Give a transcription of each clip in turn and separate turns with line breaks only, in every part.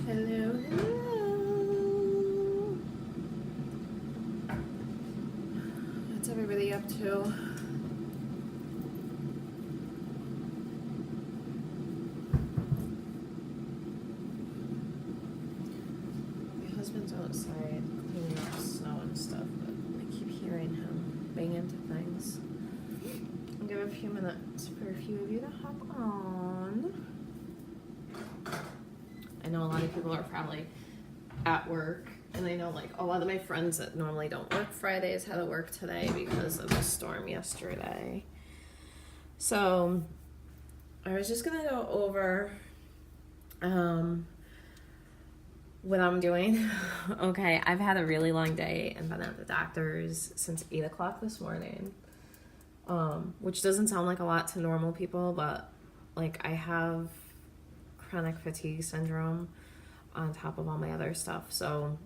Hello, hello. What's everybody up to? My husband's outside cleaning up snow and stuff, but I keep hearing him bang into things. I'll give it a few minutes for a few of you to hop on. I know a lot of people are probably at work, and I know like a lot of my friends that normally don't work Fridays had to work today because of the storm yesterday. So I was just gonna go over what I'm doing. Okay, I've had a really long day and been at the doctor's since 8 o'clock this morning, which doesn't sound like a lot to normal people, but like I have chronic fatigue syndrome on top of all my other stuff, so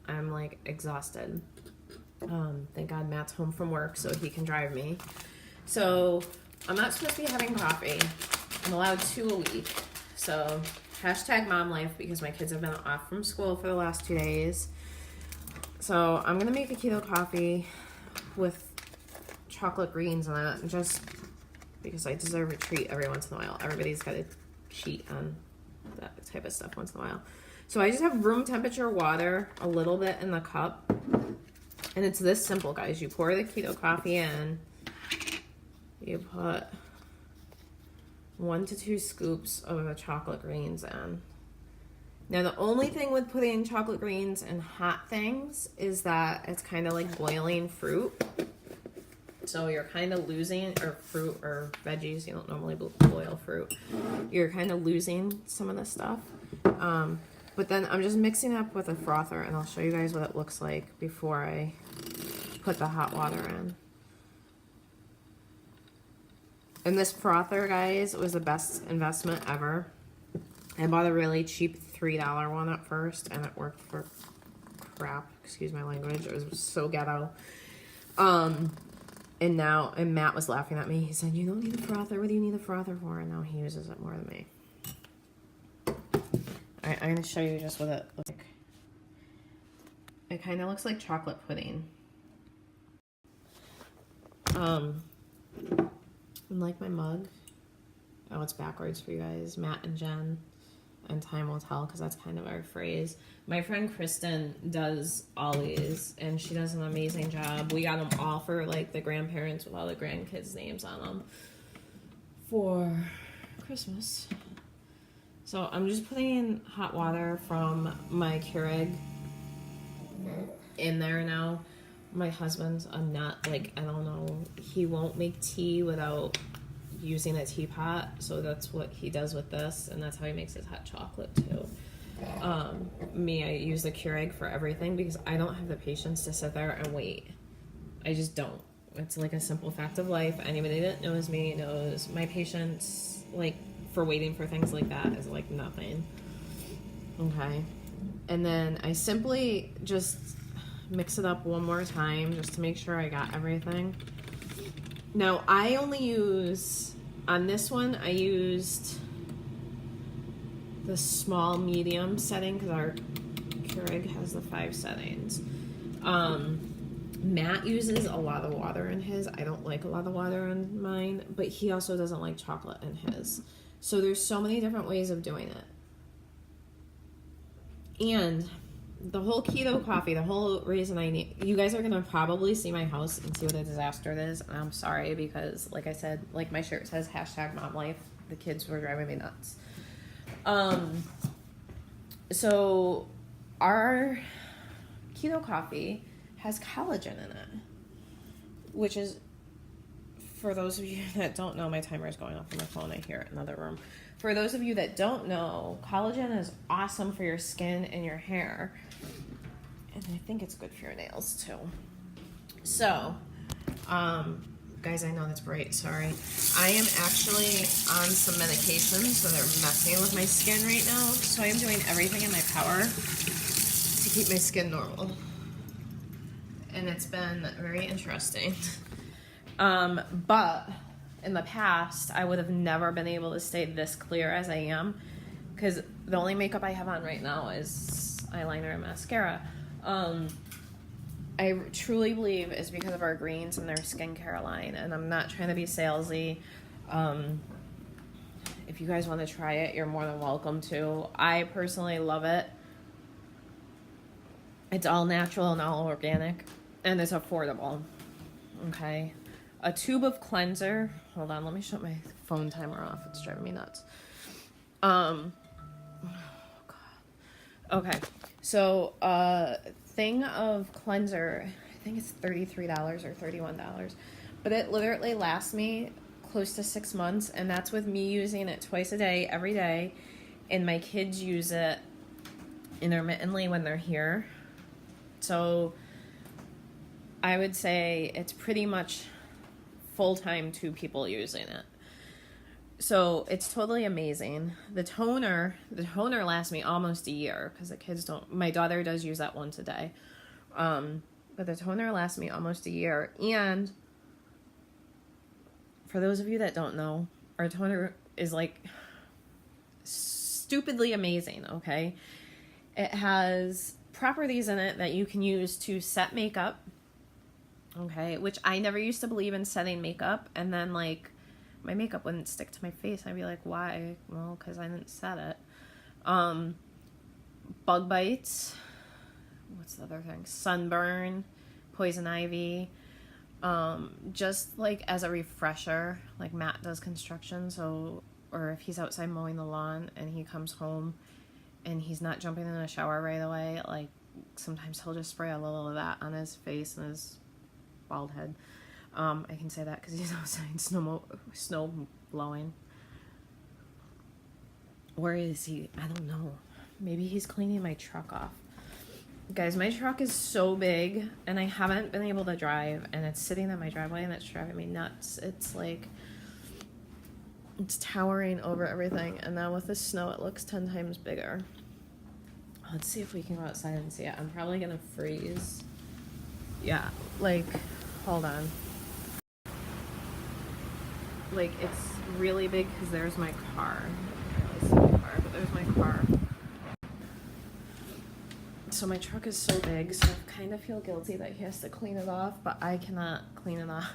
I'm like exhausted. Thank God Matt's home from work so he can drive me. So I'm not supposed to be having coffee. I'm allowed 2 a week. So hashtag mom life, because my kids have been off from school for the last 2 days. So I'm gonna make a keto coffee with chocolate greens in it, just because I deserve a treat every once in a while. Everybody's got to cheat on that type of stuff once in a while. So I just have room temperature water, a little bit in the cup. And it's this simple, guys. You pour the keto coffee in. You put 1 to 2 scoops of the chocolate greens in. Now, the only thing with putting chocolate greens in hot things is that it's kind of like boiling fruit. So you're kind of losing, or fruit or veggies, you don't normally boil fruit. You're kind of losing some of the stuff. But then I'm just mixing it up with a frother, and I'll show you guys what it looks like before I put the hot water in. And this frother, guys, was the best investment ever. I bought a really cheap $3 one at first, and it worked for crap. Excuse my language. It was so ghetto. And Matt was laughing at me. He said, "You don't need a frother. What do you need a frother for?" And now he uses it more than me. Alright, I'm going to show you just what it looks like. It kind of looks like chocolate pudding. And like my mug. Oh, it's backwards for you guys. Matt and Jen. And time will tell, because that's kind of our phrase. My friend Kristen does all these, and she does an amazing job. We got them all for like the grandparents with all the grandkids' names on them for Christmas. So I'm just putting hot water from my Keurig in there now. My husband's a nut. Like, I don't know. He won't make tea without using a teapot, so that's what he does with this, and that's how he makes his hot chocolate too. Me, I use the Keurig for everything because I don't have the patience to sit there and wait. I just don't. It's like a simple fact of life. Anybody that knows me knows my patience, like, for waiting for things like that is like nothing. Okay. And then I simply just mix it up one more time just to make sure I got everything. Now, I only use, on this one, I used the small medium setting because our Keurig has the 5 settings. Matt uses a lot of water in his. I don't like a lot of water in mine, but he also doesn't like chocolate in his. So there's so many different ways of doing it. And the whole keto coffee, the whole reason you guys are going to probably see my house and see what a disaster it is. And I'm sorry because, like I said, like my shirt says, hashtag mom life. The kids were driving me nuts. So our keto coffee has collagen in it, which is, for those of you that don't know, my timer is going off on my phone. I hear it in another room. For those of you that don't know, collagen is awesome for your skin and your hair. And I think it's good for your nails too. So, guys, I know that's bright, sorry. I am actually on some medications that are messing with my skin right now. So I am doing everything in my power to keep my skin normal. And it's been very interesting. But in the past, I would have never been able to stay this clear as I am, because the only makeup I have on right now is eyeliner and mascara. I truly believe is because of our greens and their skincare line, and I'm not trying to be salesy. If you guys want to try it, you're more than welcome to. I personally love it. It's all natural and all organic, and it's affordable. Okay. A tube of cleanser. Hold on, let me shut my phone timer off. It's driving me nuts. Oh God. Okay. So, thing of cleanser, I think it's $33 or $31. But it literally lasts me close to 6 months, and that's with me using it twice a day, every day. And my kids use it intermittently when they're here. So I would say it's pretty much full-time 2 people using it. So it's totally amazing. The toner lasts me almost a year because the kids don't. My daughter does use that once a day, but the toner lasts me almost a year. And for those of you that don't know, our toner is like stupidly amazing. Okay, it has properties in it that you can use to set makeup. Okay, which I never used to believe in setting makeup, and then like my makeup wouldn't stick to my face. I'd be like, why? Well, because I didn't set it. Bug bites. What's the other thing? Sunburn, poison ivy. Just like as a refresher, like Matt does construction, so, or if he's outside mowing the lawn and he comes home and he's not jumping in the shower right away, like sometimes he'll just spray a little of that on his face and his bald head. I can say that because he's outside snow blowing. Where is he? I don't know. Maybe he's cleaning my truck off. Guys, my truck is so big and I haven't been able to drive, and it's sitting in my driveway and it's driving me nuts. It's like, it's towering over everything, and now with the snow it looks 10 times bigger. Let's see if we can go outside and see it. I'm probably gonna freeze. Yeah, like, hold on. Like, it's really big because there's my car. I can't really see my car, but there's my car. So my truck is so big, so I kind of feel guilty that he has to clean it off, but I cannot clean it off.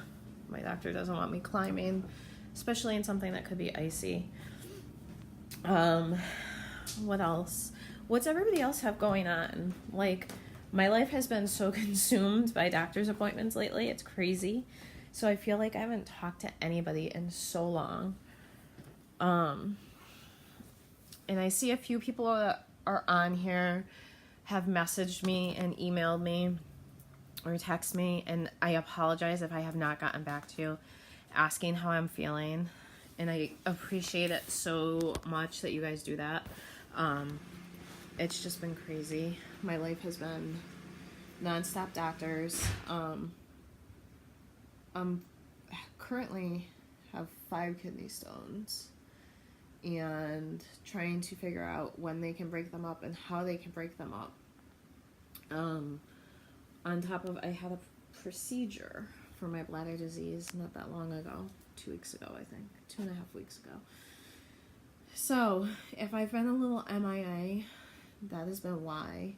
My doctor doesn't want me climbing, especially in something that could be icy. What else? What's everybody else have going on? Like, my life has been so consumed by doctor's appointments lately. It's crazy. So I feel like I haven't talked to anybody in so long. And I see a few people that are on here have messaged me and emailed me or text me, and I apologize if I have not gotten back to you asking how I'm feeling, and I appreciate it so much that you guys do that. It's just been crazy. My life has been nonstop doctors. Currently have 5 kidney stones and trying to figure out when they can break them up and how they can break them up. On top of, I had a procedure for my bladder disease not that long ago, 2 weeks ago, I think, 2.5 weeks ago. So if I've been a little MIA, that has been why.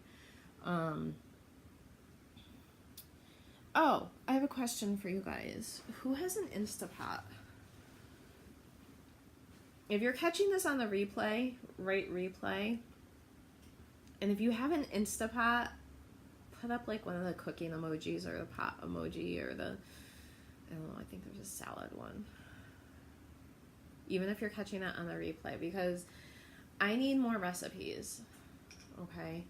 Oh, I have a question for you guys. Who has an Instapot? If you're catching this on the replay, write replay. And if you have an Instapot, put up like one of the cooking emojis or the pot emoji or the, I don't know, I think there's a salad one. Even if you're catching it on the replay, because I need more recipes. Okay.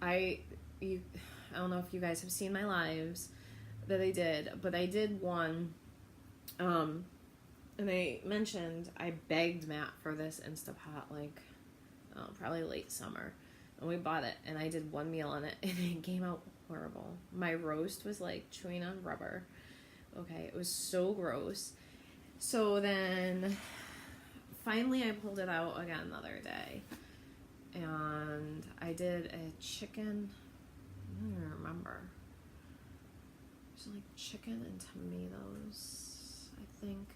I don't know if you guys have seen my lives that I did, but I did one, and I mentioned I begged Matt for this Instapot, like, probably late summer, and we bought it, and I did one meal on it, and it came out horrible. My roast was like chewing on rubber. Okay, it was so gross. So then, finally I pulled it out again the other day, and I did a chicken, I don't even remember. It was like chicken and tomatoes, I think.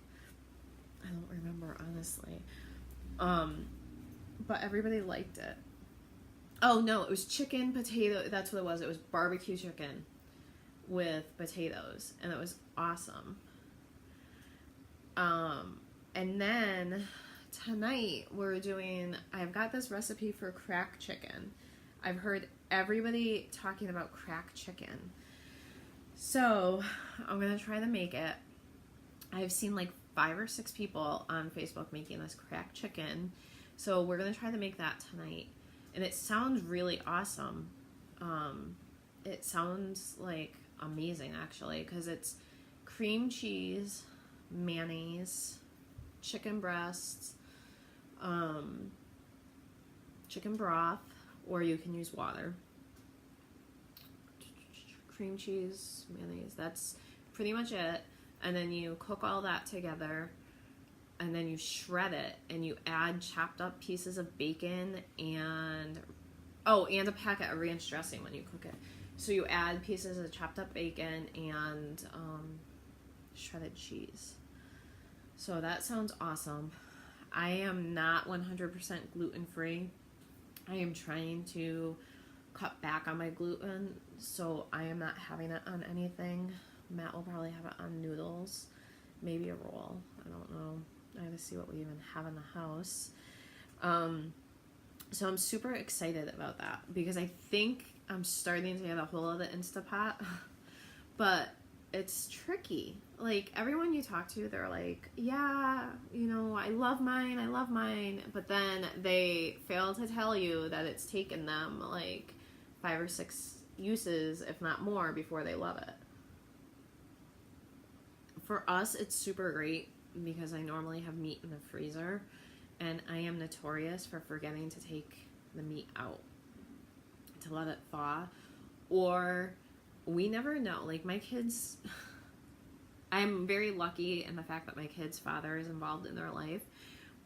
I don't remember, honestly. but everybody liked it. Oh no, it was chicken potato. That's what it was. It was barbecue chicken with potatoes, and it was awesome. And then tonight I've got this recipe for crack chicken. I've heard everybody talking about crack chicken. So I'm going to try to make it. I've seen like 5 or 6 people on Facebook making this crack chicken. So we're going to try to make that tonight. And it sounds really awesome. It sounds like amazing actually, because it's cream cheese, mayonnaise, chicken breasts, chicken broth, or you can use water, cream cheese, mayonnaise. That's pretty much it. And then you cook all that together, and then you shred it, and you add chopped up pieces of bacon and a packet of ranch dressing when you cook it. So you add pieces of chopped up bacon and shredded cheese. So that sounds awesome. I am not 100% gluten-free. I am trying to cut back on my gluten, so I am not having it on anything. Matt will probably have it on noodles, maybe a roll. I don't know. I have to see what we even have in the house. So I'm super excited about that, because I think I'm starting to get a hold of the Instapot, but it's tricky. Like, everyone you talk to, they're like, yeah, I love mine, but then they fail to tell you that it's taken them like 5 or 6 uses, if not more, before they love it. For us, it's super great because I normally have meat in the freezer, and I am notorious for forgetting to take the meat out to let it thaw, or we never know. Like, my kids, I'm very lucky in the fact that my kid's father is involved in their life,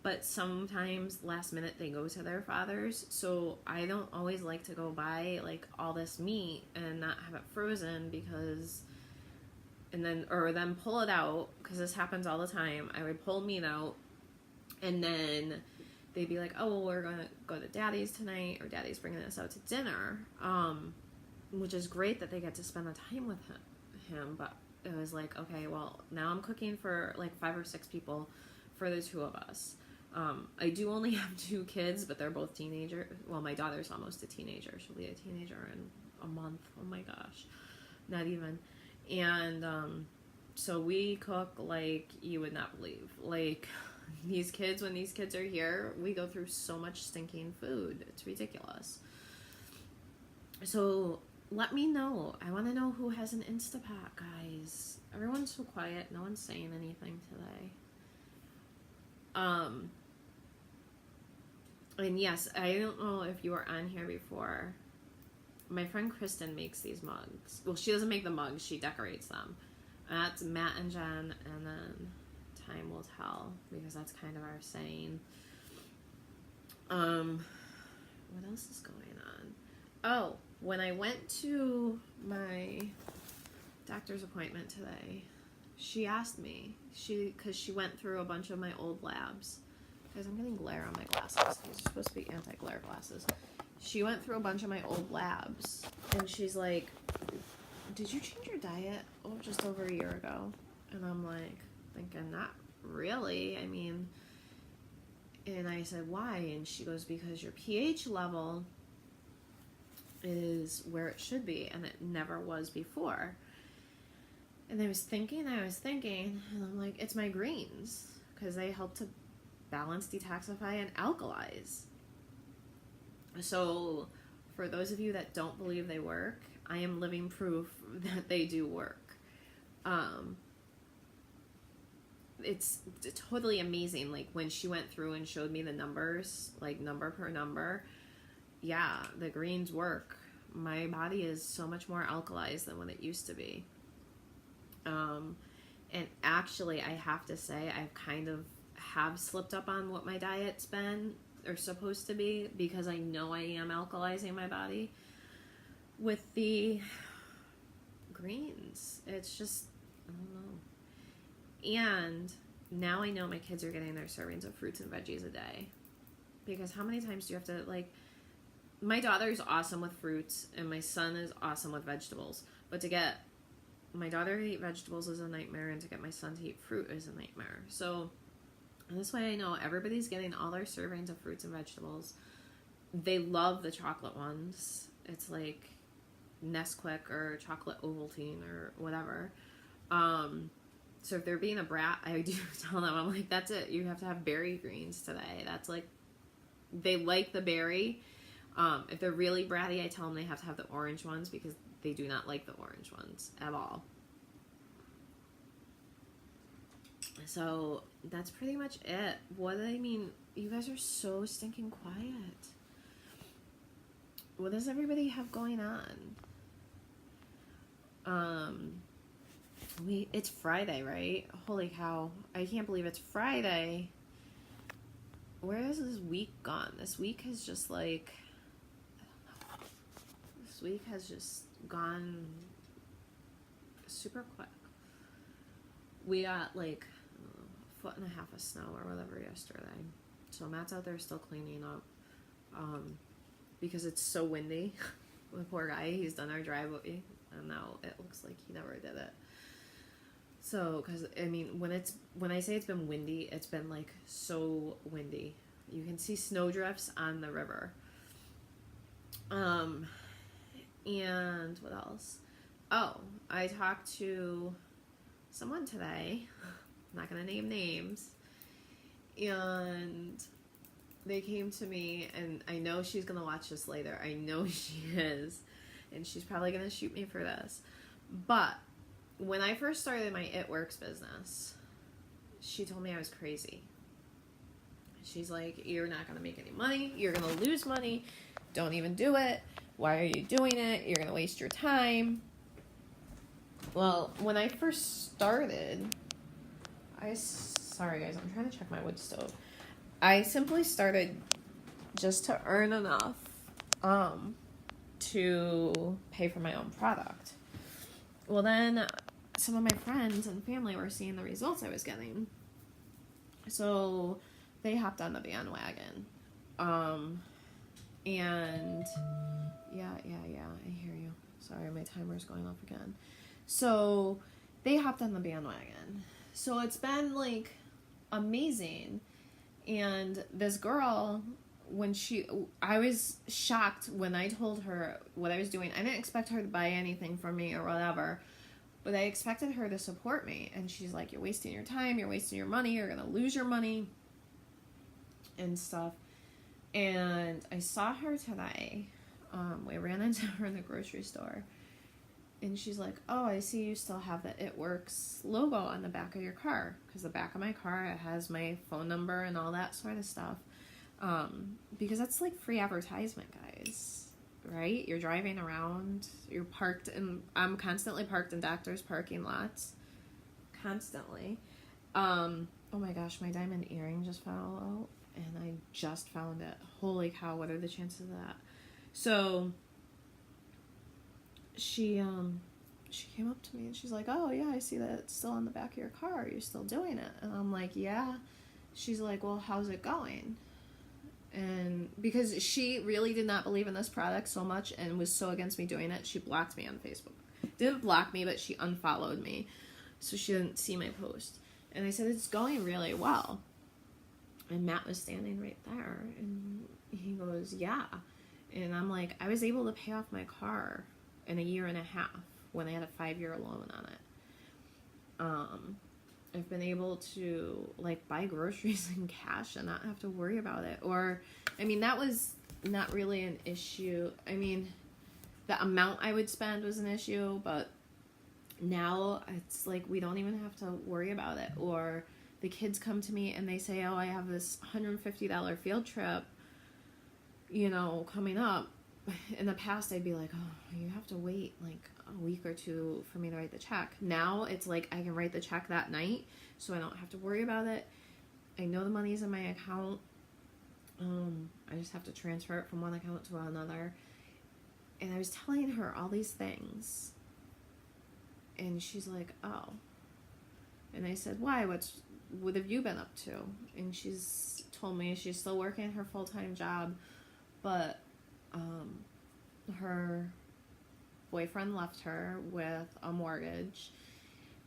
but sometimes last minute they go to their fathers, so I don't always like to go buy like all this meat and not have it frozen, because or then pull it out, because this happens all the time. I would pull meat out, and then they'd be like, oh, well, we're gonna go to Daddy's tonight, or Daddy's bringing us out to dinner, which is great that they get to spend the time with him, but it was like, okay, well, now I'm cooking for like 5 or 6 people for the 2 of us. I do only have 2 kids, but they're both teenagers. Well, my daughter's almost a teenager. She'll be a teenager in a month. Oh my gosh. Not even. And so we cook like you would not believe. Like, when these kids are here, we go through so much stinking food. It's ridiculous. So let me know. I want to know who has an Instapot, guys. Everyone's so quiet. No one's saying anything today. And yes, I don't know if you were on here before. My friend Kristen makes these mugs. Well, she doesn't make the mugs. She decorates them. That's Matt and Jen, and then time will tell, because that's kind of our saying. What else is going on? Oh, when I went to my doctor's appointment today, she asked me, because she went through a bunch of my old labs. Guys, I'm getting glare on my glasses. These are supposed to be anti-glare glasses. She went through a bunch of my old labs, and she's like, did you change your diet just over a year ago? And I'm like, thinking, not really. I mean, and I said, why? And she goes, because your pH level is where it should be, and it never was before. And I was thinking, and I'm like, it's my greens, because they help to balance, detoxify, and alkalize. So for those of you that don't believe they work, I am living proof that they do work. It's totally amazing. Like, when she went through and showed me the numbers, like number per number, yeah, the greens work. My body is so much more alkalized than what it used to be. And actually, I have to say, I've kind of have slipped up on what my diet's been or supposed to be, because I know I am alkalizing my body with the greens. It's just, I don't know. And now I know my kids are getting their servings of fruits and veggies a day. Because how many times do you have to, like, my daughter's awesome with fruits and my son is awesome with vegetables. But to get my daughter to eat vegetables is a nightmare, and to get my son to eat fruit is a nightmare. So this way I know everybody's getting all their servings of fruits and vegetables. They love the chocolate ones. It's like Nesquik or chocolate Ovaltine or whatever. So if they're being a brat, I do tell them, I'm like, that's it. You have to have berry greens today. That's like, they like the berry. If they're really bratty, I tell them they have to have the orange ones, because they do not like the orange ones at all. So that's pretty much it. What I mean, you guys are so stinking quiet. What does everybody have going on? It's Friday, right? Holy cow. I can't believe it's Friday. Where has this week gone? This week has just like, this week has just gone super quick. We got like a foot and a half of snow or whatever yesterday. So Matt's out there still cleaning up. Because it's so windy. The poor guy, he's done our driveway, and now it looks like he never did it. So, because, I mean, when I say it's been windy, it's been, like, so windy. You can see snowdrifts on the river. And what else? Oh, I talked to someone today. I'm not going to name names. And they came to me, and I know she's going to watch this later. I know she is. And she's probably going to shoot me for this. But when I first started my It Works business, she told me I was crazy. She's like, you're not going to make any money. You're going to lose money. Don't even do it. Why are you doing it? You're going to waste your time. Well, when I first started, sorry guys, I'm trying to check my wood stove. I simply started just to earn enough to pay for my own product. Well, then some of my friends and family were seeing the results I was getting. So they hopped on the bandwagon. And yeah, I hear you. Sorry, my timer's going off again. So they hopped on the bandwagon. So it's been like amazing. And this girl, I was shocked when I told her what I was doing. I didn't expect her to buy anything from me or whatever, but I expected her to support me. And she's like, you're wasting your time, you're wasting your money, you're going to lose your money and stuff. And I saw her today. We ran into her in the grocery store. And she's like, oh, I see you still have the It Works logo on the back of your car. Because the back of my car, it has my phone number and all that sort of stuff. Because that's like free advertisement, guys. Right? You're driving around. You're parked in... I'm constantly parked in doctors' parking lots. Constantly. Oh my gosh, my diamond earring just fell out. And I just found it. Holy cow, what are the chances of that? So... She came up to me and she's like, oh yeah, I see that it's still on the back of your car. You're still doing it. And I'm like, yeah. She's like, well, how's it going? And because she really did not believe in this product so much and was so against me doing it, she blocked me on Facebook. Didn't block me, but she unfollowed me. So she didn't see my post. And I said, it's going really well. And Matt was standing right there. And he goes, yeah. And I'm like, I was able to pay off my car in a year and a half when I had a 5-year loan on it. I've been able to like buy groceries in cash and not have to worry about it. Or, I mean, that was not really an issue. I mean, the amount I would spend was an issue, but now it's like we don't even have to worry about it. Or the kids come to me and they say, oh, I have this $150 field trip, coming up. In the past, I'd be like, oh, you have to wait like a week or two for me to write the check. Now it's like I can write the check that night, so I don't have to worry about it. I know the money's in my account. I just have to transfer it from one account to another. And I was telling her all these things, and she's like, oh. And I said, why? What have you been up to? And she's told me she's still working her full-time job, but her boyfriend left her with a mortgage,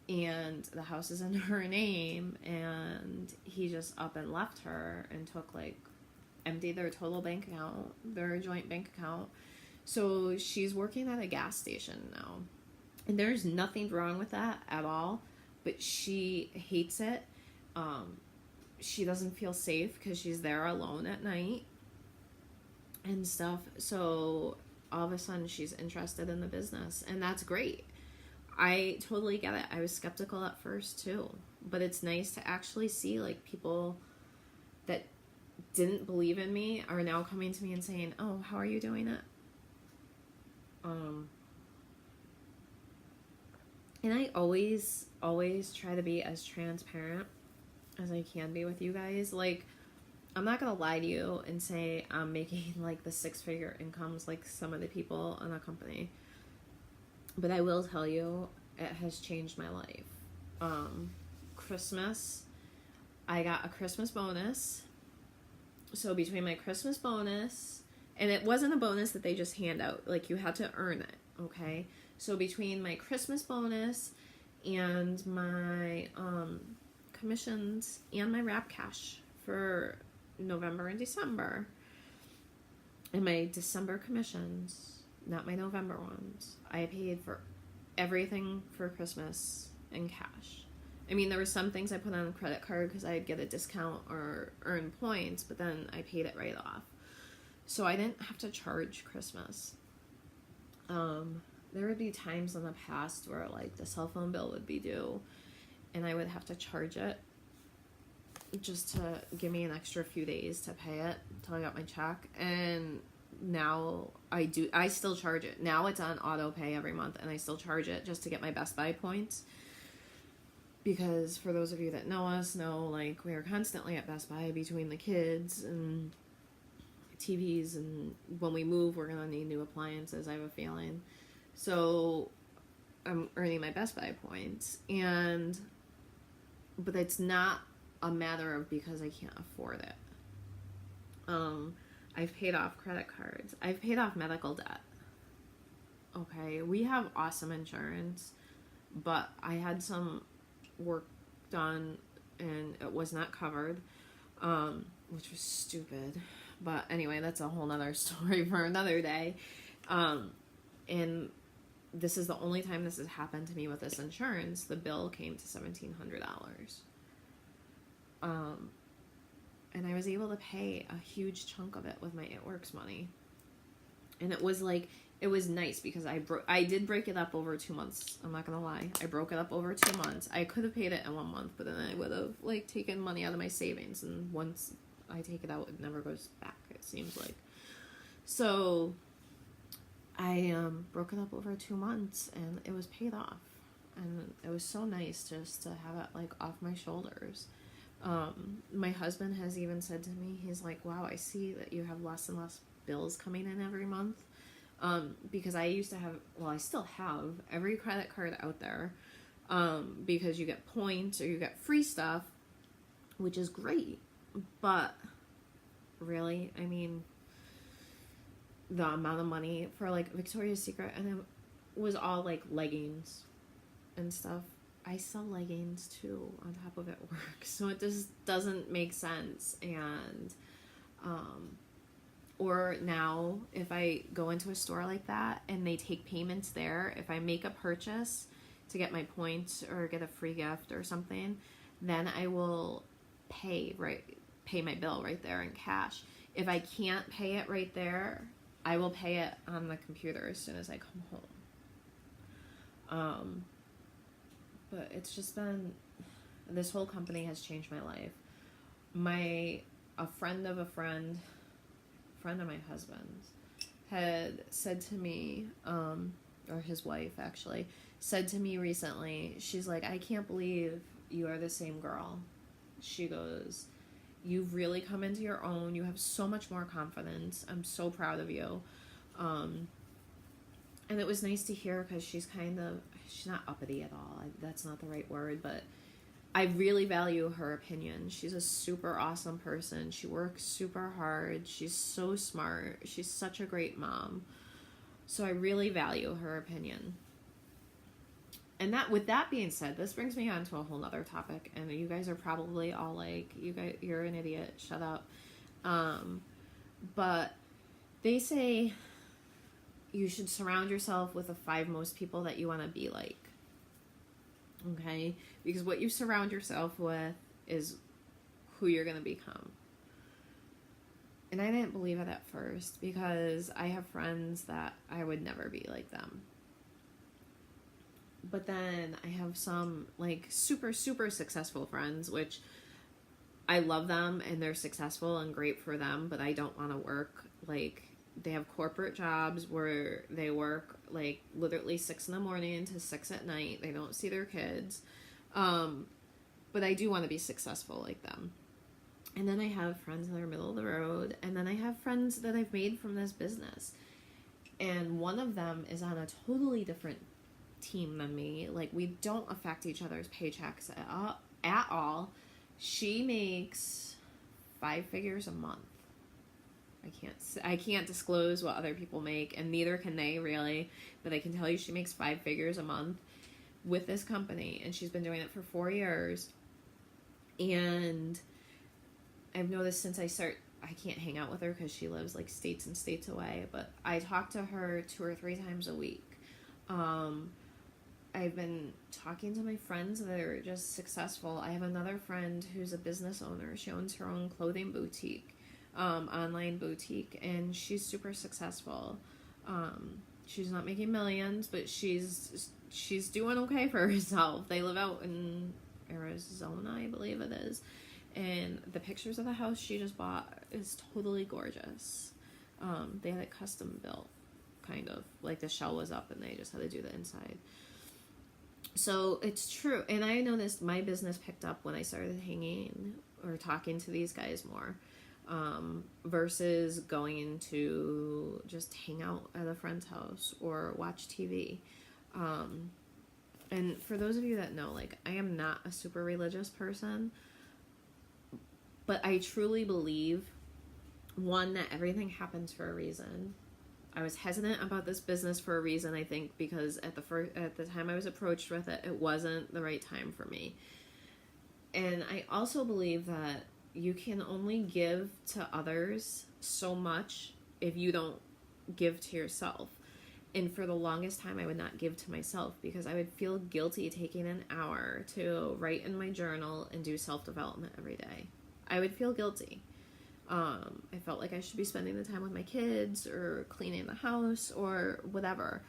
and the house is in her name, and he just up and left her and took, like, emptied their total bank account, their joint bank account. So she's working at a gas station now. And there's nothing wrong with that at all, but she hates it. She doesn't feel safe because she's there alone at night and stuff. So all of a sudden she's interested in the business, and that's great. I totally get it. I was skeptical at first too, but it's nice to actually see, like, people that didn't believe in me are now coming to me and saying, oh, how are you doing it? And I always try to be as transparent as I can be with you guys. Like, I'm not gonna lie to you and say I'm making, like, the 6-figure incomes like some of the people in the company, but I will tell you it has changed my life. Christmas, I got a Christmas bonus. So between my Christmas bonus, and it wasn't a bonus that they just hand out, like, you had to earn it, okay? So between my Christmas bonus and my commissions and my wrap cash for November and December, and my December commissions, not my November ones, I paid for everything for Christmas in cash. I mean, there were some things I put on a credit card because I'd get a discount or earn points, but then I paid it right off. So I didn't have to charge Christmas. There would be times in the past where, like, the cell phone bill would be due, and I would have to charge it just to give me an extra few days to pay it until I got my check. And now I still charge it. Now it's on auto pay every month, and I still charge it just to get my Best Buy points. Because for those of you that know us, like, we are constantly at Best Buy between the kids and TVs, and when we move, we're gonna need new appliances, I have a feeling. So I'm earning my Best Buy points, but it's not a matter of because I can't afford it. I've paid off credit cards. I've paid off medical debt. Okay, we have awesome insurance, but I had some work done and it was not covered, which was stupid. But anyway, that's a whole nother story for another day. And this is the only time this has happened to me with this insurance. The bill came to $1,700. And I was able to pay a huge chunk of it with my It Works money. And it was nice because I did break it up over 2 months. I'm not gonna lie. I broke it up over 2 months. I could have paid it in 1 month, but then I would have, like, taken money out of my savings. And once I take it out, it never goes back, it seems like. So I broke it up over 2 months, and it was paid off. And it was so nice just to have it, like, off my shoulders. My husband has even said to me, he's like, wow, I see that you have less and less bills coming in every month. Because I used to have, well, I still have every credit card out there, because you get points or you get free stuff, which is great. But really, I mean, the amount of money for, like, Victoria's Secret, and it was all, like, leggings and stuff. I sell leggings too on top of It Works, so it just doesn't make sense. And or now if I go into a store like that and they take payments there, if I make a purchase to get my points or get a free gift or something, then I will pay my bill right there in cash. If I can't pay it right there, I will pay it on the computer as soon as I come home. But it's just been, this whole company has changed my life. A friend of my husband's, had said to me, or his wife actually, said to me recently, she's like, I can't believe you are the same girl. She goes, you've really come into your own. You have so much more confidence. I'm so proud of you. And it was nice to hear, because she's not uppity at all. That's not the right word, but I really value her opinion. She's a super awesome person. She works super hard. She's so smart. She's such a great mom. So I really value her opinion. And that, with that being said, this brings me on to a whole nother topic. And you guys are probably all like, you're an idiot. Shut up. But they say you should surround yourself with the 5 most people that you want to be like. Okay? Because what you surround yourself with is who you're going to become. And I didn't believe it at first because I have friends that I would never be like them. But then I have some like super, super successful friends, which I love them and they're successful and great for them, but I don't want to work. Like, they have corporate jobs where they work like literally 6 a.m. to 6 p.m. They don't see their kids. But I do want to be successful like them. And then I have friends that are middle of the road. And then I have friends that I've made from this business. And one of them is on a totally different team than me. Like, we don't affect each other's paychecks at all. She makes 5 figures a month. I can't disclose what other people make, and neither can they really, but I can tell you she makes 5 figures a month with this company, and she's been doing it for 4 years. And I've noticed since I can't hang out with her because she lives like states and states away, but I talk to her 2 or 3 times a week. I've been talking to my friends that are just successful. I have another friend who's a business owner. She owns her own clothing boutique, online boutique, and she's super successful. She's not making millions, but she's doing okay for herself. They live out in Arizona, I believe it is. And the pictures of the house she just bought is totally gorgeous. They had it custom built, kind of. Like, the shell was up and they just had to do the inside. So it's true. And I noticed my business picked up when I started hanging or talking to these guys more, versus going into just hang out at a friend's house or watch TV. And for those of you that know, like, I am not a super religious person, but I truly believe, one, that everything happens for a reason. I was hesitant about this business for a reason, I think, because at the time I was approached with it, it wasn't the right time for me. And I also believe that you can only give to others so much if you don't give to yourself. And for the longest time, I would not give to myself because I would feel guilty taking an hour to write in my journal and do self-development every day. I would feel guilty. I felt like I should be spending the time with my kids or cleaning the house or whatever.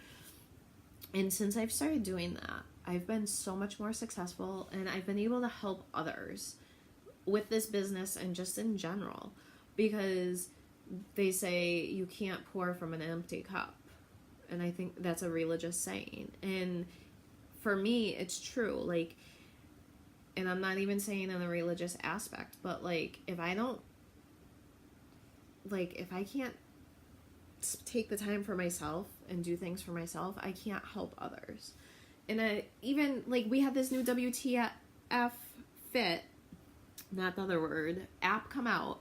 And since I've started doing that, I've been so much more successful, and I've been able to help others with this business and just in general, because they say you can't pour from an empty cup. And I think that's a religious saying. And for me, it's true. Like, and I'm not even saying in a religious aspect, but like, if I can't take the time for myself and do things for myself, I can't help others. And even, like, we had this new WTF Fit, not the other word, app come out.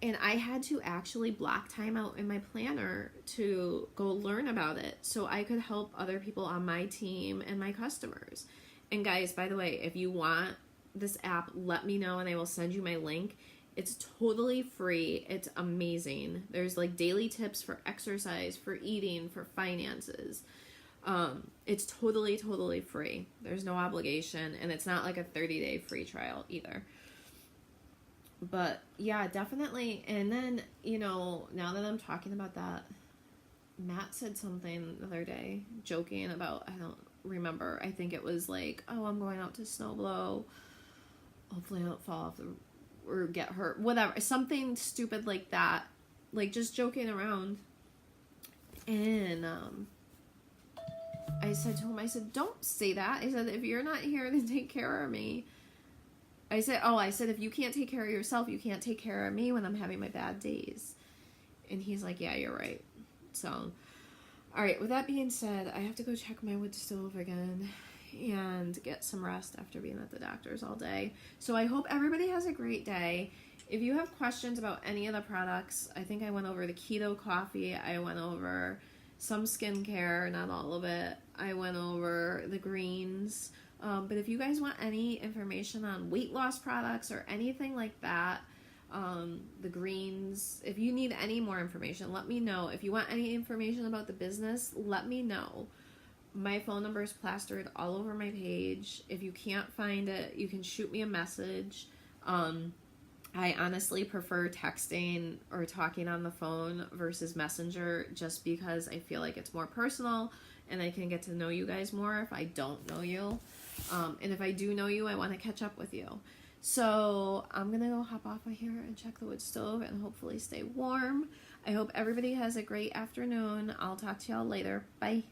And I had to actually block time out in my planner to go learn about it so I could help other people on my team and my customers. And guys, by the way, if you want this app, let me know and I will send you my link. It's totally free. It's amazing. There's like daily tips for exercise, for eating, for finances. It's totally, totally free. There's no obligation, and it's not like a 30-day free trial either. But yeah, definitely. And then, you know, now that I'm talking about that, Matt said something the other day, joking about, I don't remember. I think it was like, oh, I'm going out to snow blow. Hopefully I don't fall off or get hurt. Whatever. Something stupid like that. Like, just joking around. And I said to him, I said, don't say that. I said, if you're not here to take care of me. I said, if you can't take care of yourself, you can't take care of me when I'm having my bad days. And he's like, yeah, you're right. So, all right, with that being said, I have to go check my wood stove again. and get some rest after being at the doctor's all day. So I hope everybody has a great day. If you have questions about any of the products, I think I went over the keto coffee. I went over some skincare, not all of it. I went over the greens. But if you guys want any information on weight loss products or anything like that, the greens, if you need any more information, let me know. If you want any information about the business, let me know. My phone number is plastered all over my page. If you can't find it, you can shoot me a message. I honestly prefer texting or talking on the phone versus Messenger, just because I feel like it's more personal and I can get to know you guys more if I don't know you. And if I do know you, I want to catch up with you. So I'm going to go hop off of here and check the wood stove and hopefully stay warm. I hope everybody has a great afternoon. I'll talk to y'all later. Bye.